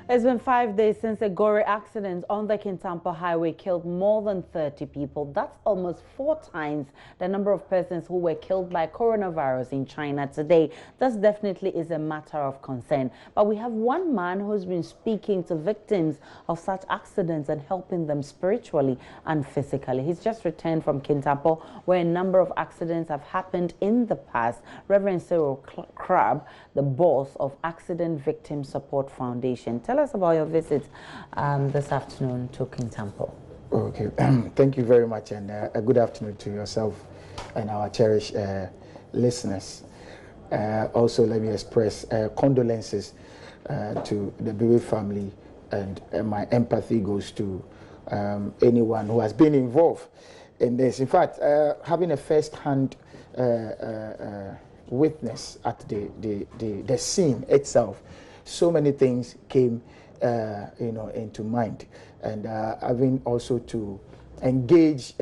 It's been 5 days since a gory accident on the Kintampo highway killed more than 30 people. That's almost 4 times the number of persons who were killed by coronavirus in China today. This definitely is a matter of concern. But we have one man who's been speaking to victims of such accidents and helping them spiritually and physically. He's just returned from Kintampo, where a number of accidents have happened in the past. Rev Crabbe, the boss of Accident Victim Support Foundation. Tell us about your visit this afternoon to Kintampo. Okay, thank you very much, and a good afternoon to yourself and our cherished listeners. Also, let me express condolences to the Bereaved family, and my empathy goes to anyone who has been involved in this. In fact, having a first-hand witness at the scene itself, so many things came into mind, and having also to engage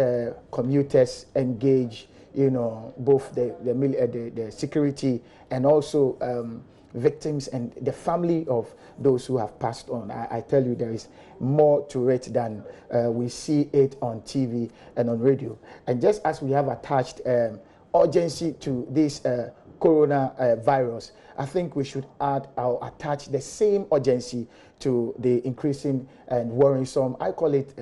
commuters, engage both the security and also victims and the family of those who have passed on. I tell you, there is more to it than we see it on TV and on radio. And just as we have attached urgency to this coronavirus, I think we should add or attach the same urgency to the increasing and worrisome, I call it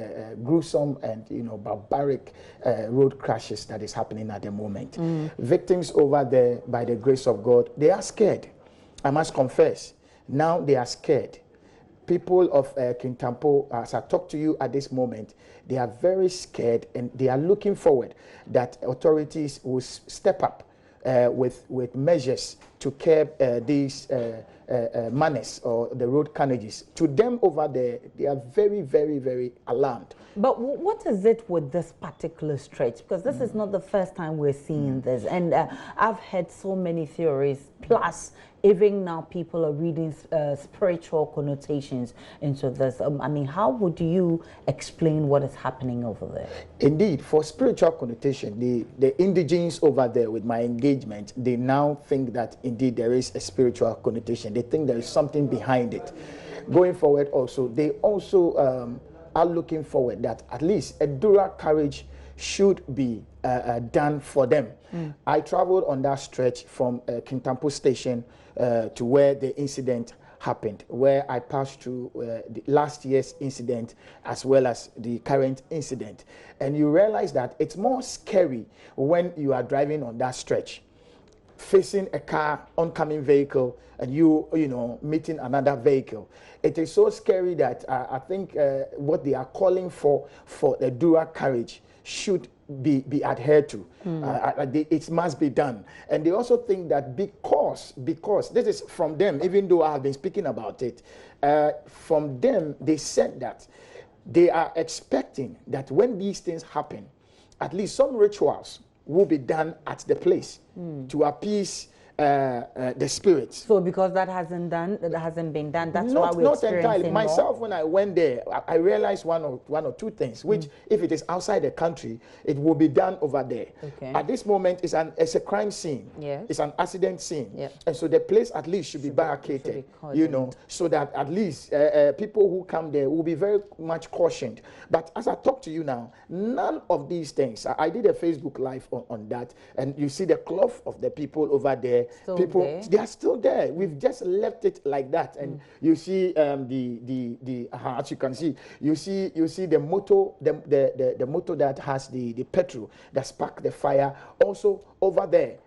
gruesome and barbaric road crashes that is happening at the moment. Victims over there, by the grace of God, they are scared. I must confess, now they are scared. People of Kintampo, as I talk to you at this moment, they are very scared, and they are looking forward that authorities will step up with measures to curb these menace or the road carnages. To them over there, they are very, very, very alarmed. But what is it with this particular stretch? Because this is not the first time we're seeing this. And I've heard so many theories. Plus, even now people are reading spiritual connotations into this. I mean, how would you explain what is happening over there? Indeed, for spiritual connotation, the indigenes over there, with my engagement, they now think that indeed there is a spiritual connotation. They think there is something behind it. Going forward also, they also are looking forward that at least a dual carriage should be done for them. I traveled on that stretch from Kintampo station to where the incident happened, where I passed through the last year's incident as well as the current incident. And you realize that it's more scary when you are driving on that stretch, facing a car, oncoming vehicle, and you meeting another vehicle. It is so scary that I think what they are calling for the dual carriage should be adhered to. It must be done. And they also think that because this is from them, even though I have been speaking about it, from them, they said that they are expecting that when these things happen, at least some rituals will be done at the place to appease the spirits. So because that hasn't been done, that's why we're not entirely. more? Myself, when I went there, I realized one or two things, which if it is outside the country, it will be done over there. Okay. At this moment, it's a crime scene. Yes. It's an accident scene. Yep. And so the place at least should be barricaded, so that at least people who come there will be very much cautioned. But as I talk to you now, none of these things. I did a Facebook Live on that, and you see the cloth of the people over there. They are still there. We've just left it like that, and you see as you can see, you see the motor, the motor that has the petrol that spark the fire also over there.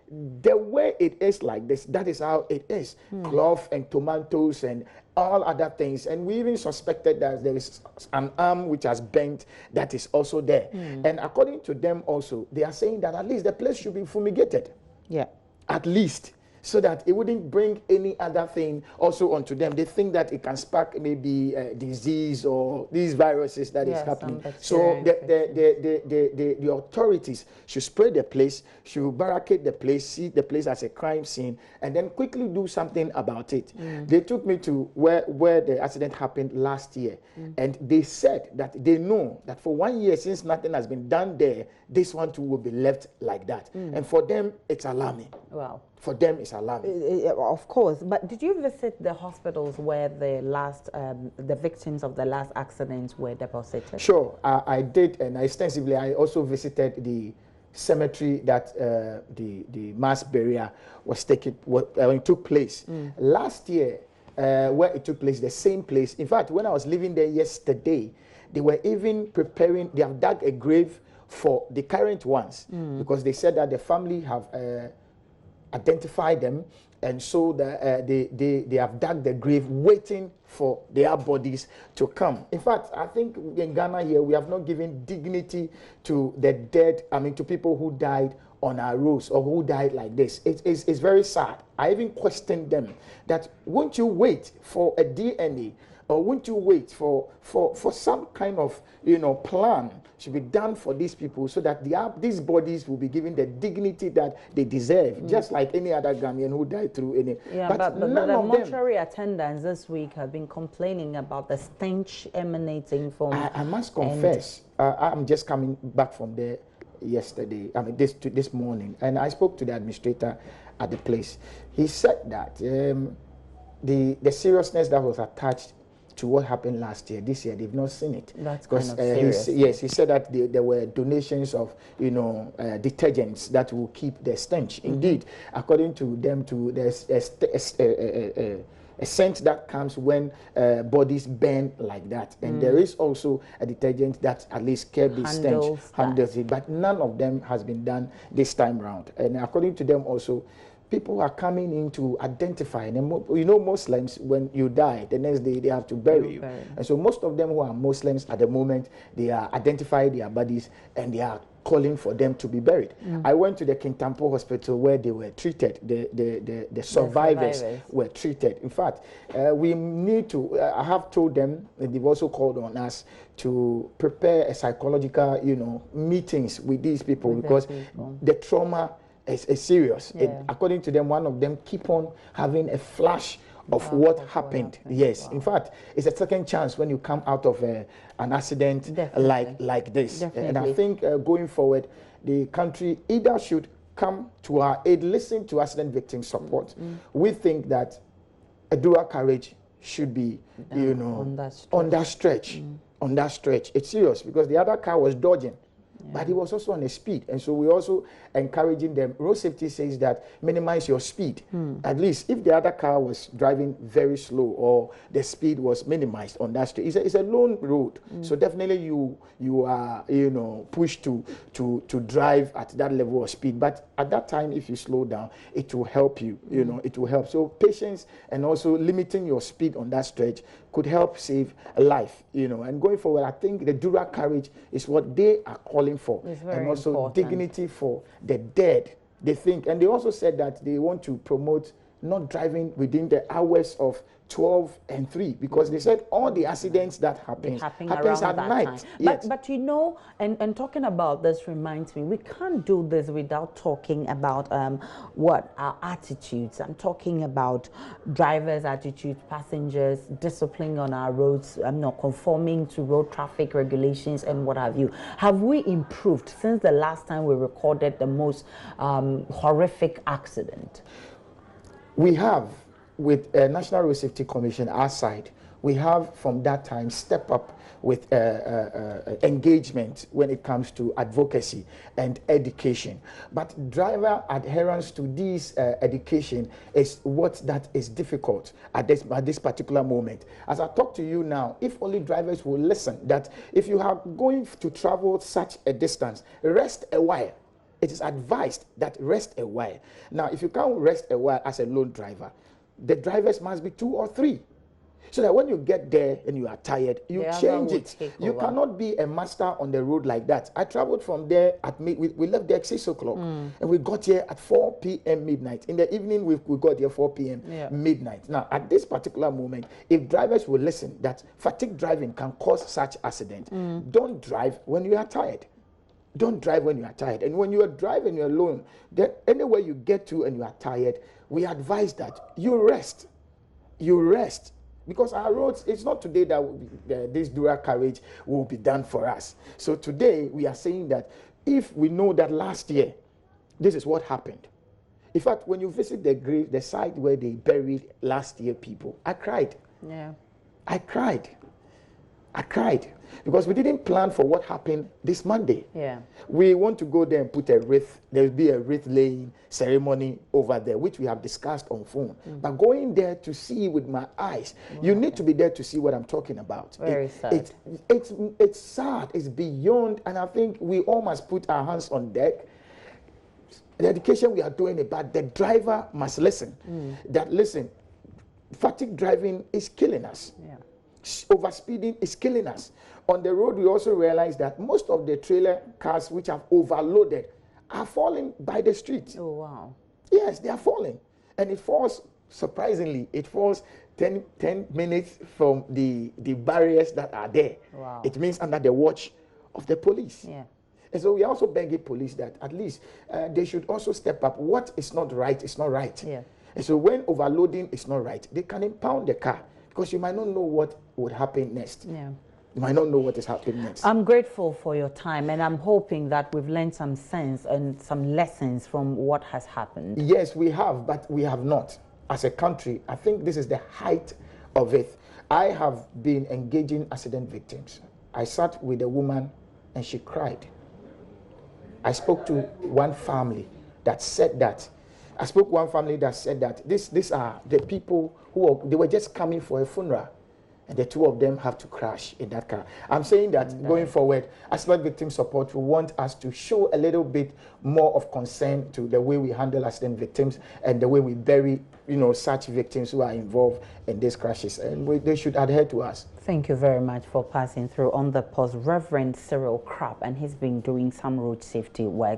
The way it is like this, that is how it is. Cloth and tomatoes and all other things, and we even suspected that there is an arm which has bent that is also there. And according to them also, they are saying that at least the place should be fumigated. Yeah. At least, so that it wouldn't bring any other thing also onto them. They think that it can spark maybe disease or these viruses that is happening. So the authorities should spray the place, should barricade the place, see the place as a crime scene, and then quickly do something about it. They took me to where the accident happened last year, and they said that they know that for 1 year, since nothing has been done there, this one too will be left like that. And for them, it's alarming. Wow. for them is alarming. Of course, but did you visit the hospitals where the victims of the last accidents were deposited? Sure, I did, and extensively. I also visited the cemetery that the mass burial was took place last year. Where it took place, the same place. In fact, when I was living there yesterday, they were even preparing. They have dug a grave for the current ones because they said that the family have identified them, and so they have dug the grave waiting for their bodies to come. In fact, I think in Ghana here we have not given dignity to the dead, I mean to people who died on our roads or who died like this. It's very sad. I even questioned them that won't you wait for a DNA, or won't you wait for some kind of plan should be done for these people so that these bodies will be given the dignity that they deserve, just like any other Ghanaian who died through any. Yeah, but the mortuary attendants this week have been complaining about the stench emanating from. I must confess, I'm just coming back from there yesterday. I mean this morning, and I spoke to the administrator at the place. He said that the seriousness that was attached to what happened last year, this year they've not seen it. That's kind of serious. Yes, he said that there were donations of detergents that will keep the stench. Indeed, according to them, there's a scent that comes when bodies burn like that, and there is also a detergent that at least kept the stench, handles it, but none of them has been done this time round. And according to them also, people are coming in to identify, and Muslims, when you die, the next day they have to bury you. And so most of them who are Muslims at the moment, they are identifying their bodies and they are calling for them to be buried. I went to the Kintampo hospital where they were treated. The survivors were treated. In fact, we need to, I have told them, and they've also called on us to prepare a psychological, meetings with these people, because the trauma is serious. According to them, one of them keep on having a flash of what happened. Yes, in fact, it's a second chance when you come out of an accident like this. And I think going forward, the country either should come to our aid, listen to accident victim support. We think that a dual carriage should be, on that stretch. It's serious because the other car was dodging. But he was also on a speed, and so we're also encouraging them. Road safety says that minimize your speed. At least if the other car was driving very slow or the speed was minimized on that street, it's a lone road, so definitely you are pushed to drive at that level of speed. But at that time, if you slow down, it will help you. It will help. So patience and also limiting your speed on that stretch could help save a life. And going forward, I think the dual carriage is what they are calling for, and also important. Dignity for the dead. They think, and they also said that they want to promote not driving within the hours of 12 and 3, because they said all the accidents that happens at night. Time. But and talking about this reminds me, we can't do this without talking about our attitudes. I'm talking about drivers' attitudes, passengers, discipline on our roads, not conforming to road traffic regulations and what have you. Have we improved since the last time we recorded the most horrific accident? We have. With National Road Safety Commission, our side, we have from that time step up with engagement when it comes to advocacy and education. But driver adherence to this education is that is difficult at this particular moment. As I talk to you now, if only drivers will listen, that if you are going to travel such a distance, rest a while. It is advised that rest a while. Now, if you can't rest a while as a lone driver, the drivers must be 2 or 3, so that when you get there and you are tired, you change it. You cannot be a master on the road like that. I traveled from there we left there at 6 o'clock, and we got here at 4 p.m. midnight. In the evening, we got here 4 p.m. midnight. Now, at this particular moment, if drivers will listen that fatigue driving can cause such accident, don't drive when you are tired. Don't drive when you are tired. And when you are driving, you're alone, then anywhere you get to and you are tired, we advise that you rest. You rest. Because our roads, it's not today that this dual carriage will be done for us. So today, we are saying that if we know that last year, this is what happened. In fact, when you visit the grave, the site where they buried last year people, I cried. Yeah. I cried. I cried because we didn't plan for what happened this Monday. Yeah. We want to go there and put a wreath. There will be a wreath laying ceremony over there, which we have discussed on phone. But going there to see with my eyes, you need to be there to see what I'm talking about. Very sad. It's sad. It's beyond, and I think we all must put our hands on deck. The education we are doing about the driver must listen. That listen, fatigue driving is killing us. Yeah. Overspeeding is killing us. On the road, we also realize that most of the trailer cars which have overloaded are falling by the street. Oh, wow. Yes, they are falling. And it falls, surprisingly, it falls 10 minutes from the barriers that are there. Wow. It means under the watch of the police. Yeah. And so we also begging police that at least they should also step up. What is not right is not right. Yeah. And so when overloading is not right, they can impound the car because you might not know what would happen next. Yeah. You might not know what is happening next. I'm grateful for your time, and I'm hoping that we've learned some sense and some lessons from what has happened. Yes, we have, but we have not. As a country, I think this is the height of it. I have been engaging accident victims. I sat with a woman and she cried. I spoke to one family that said that. I spoke to one family that said that these are the people they were just coming for a funeral. And the two of them have to crash in that car. I'm saying that going forward, accident victim support, we want us to show a little bit more of concern to the way we handle accident victims and the way we bury, such victims who are involved in these crashes. And they should adhere to us. Thank you very much for passing through on the post, Reverend Rev Crabbe, and he's been doing some road safety work.